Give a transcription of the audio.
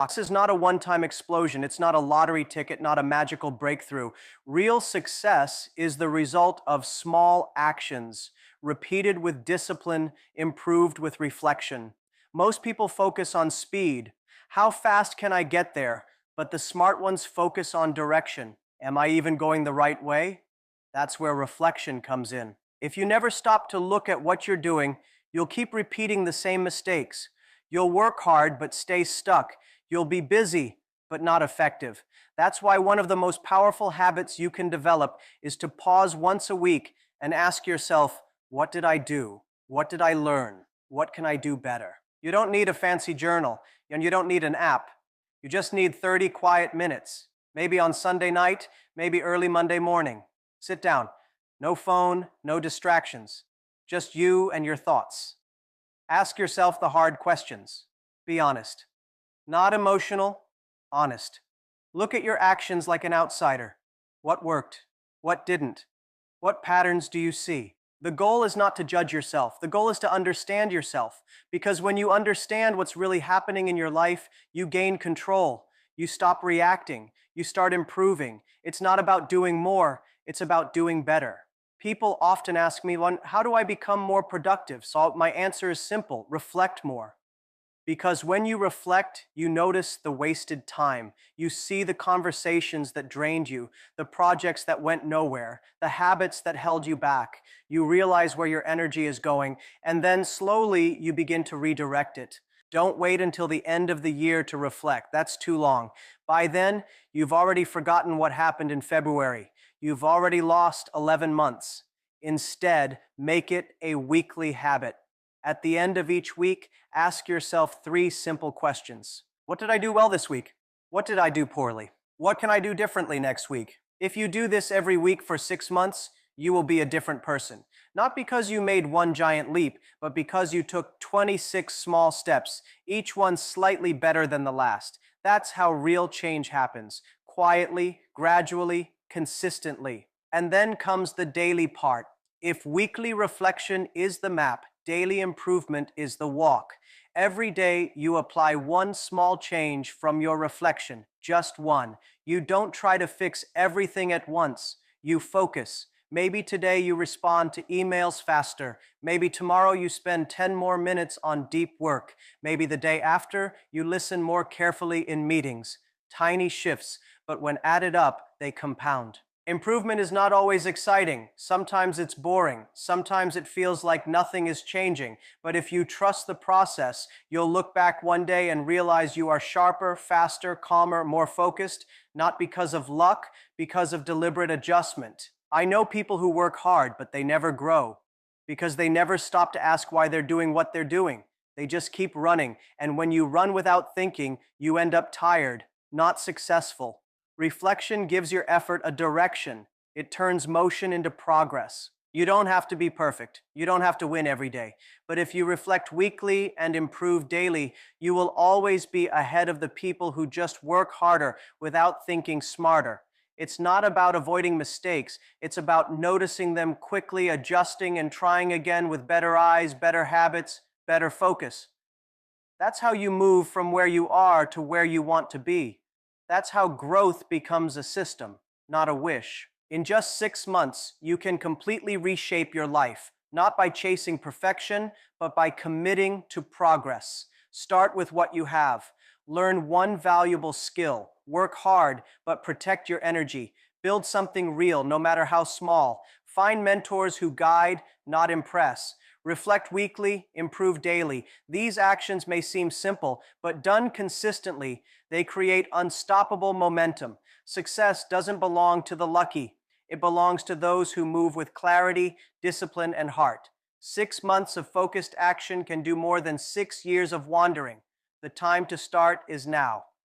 This is not a one-time explosion. It's not a lottery ticket, not a magical breakthrough. Real success is the result of small actions, repeated with discipline, improved with reflection. Most people focus on speed. How fast can I get there? But the smart ones focus on direction. Am I even going the right way? That's where reflection comes in. If you never stop to look at what you're doing, you'll keep repeating the same mistakes. You'll work hard but stay stuck. You'll be busy but not effective. That's why one of the most powerful habits you can develop is to pause once a week and ask yourself, what did I do? What did I learn? What can I do better? You don't need a fancy journal, and you don't need an app. You just need 30 quiet minutes, maybe on Sunday night, maybe early Monday morning. Sit down. No phone, no distractions. Just you and your thoughts. Ask yourself the hard questions. Be honest. Not emotional, honest. Look at your actions like an outsider. What worked? What didn't? What patterns do you see? The goal is not to judge yourself. The goal is to understand yourself. Because when you understand what's really happening in your life, you gain control. You stop reacting. You start improving. It's not about doing more. It's about doing better. People often ask me, how do I become more productive? So my answer is simple: reflect more. Because when you reflect, you notice the wasted time. You see the conversations that drained you, the projects that went nowhere, the habits that held you back. You realize where your energy is going, and then slowly you begin to redirect it. Don't wait until the end of the year to reflect. That's too long. By then, you've already forgotten what happened in February. You've already lost 11 months. Instead, make it a weekly habit. At the end of each week, ask yourself 3 simple questions. What did I do well this week? What did I do poorly? What can I do differently next week? If you do this every week for 6 months, you will be a different person. Not because you made one giant leap, but because you took 26 small steps, each one slightly better than the last. That's how real change happens. Quietly, gradually, consistently. And then comes the daily part. If weekly reflection is the map, daily improvement is the walk. Every day you apply one small change from your reflection, just one. You don't try to fix everything at once. You focus. Maybe today you respond to emails faster. Maybe tomorrow you spend 10 more minutes on deep work. Maybe the day after you listen more carefully in meetings. Tiny shifts, but when added up, they compound. Improvement is not always exciting. Sometimes it's boring. Sometimes it feels like nothing is changing. But if you trust the process, you'll look back one day and realize you are sharper, faster, calmer, more focused, not because of luck, because of deliberate adjustment. I know people who work hard, but they never grow because they never stop to ask why they're doing what they're doing. They just keep running. And when you run without thinking, you end up tired, not successful. Reflection gives your effort a direction. It turns motion into progress. You don't have to be perfect. You don't have to win every day. But if you reflect weekly and improve daily, you will always be ahead of the people who just work harder without thinking smarter. It's not about avoiding mistakes. It's about noticing them quickly, adjusting, and trying again with better eyes, better habits, better focus. That's how you move from where you are to where you want to be. That's how growth becomes a system, not a wish. In just 6 months, you can completely reshape your life, not by chasing perfection, but by committing to progress. Start with what you have. Learn one valuable skill. Work hard, but protect your energy. Build something real, no matter how small. Find mentors who guide, not impress. Reflect weekly, improve daily. These actions may seem simple, but done consistently, they create unstoppable momentum. Success doesn't belong to the lucky. It belongs to those who move with clarity, discipline, and heart. 6 months of focused action can do more than 6 years of wandering. The time to start is now.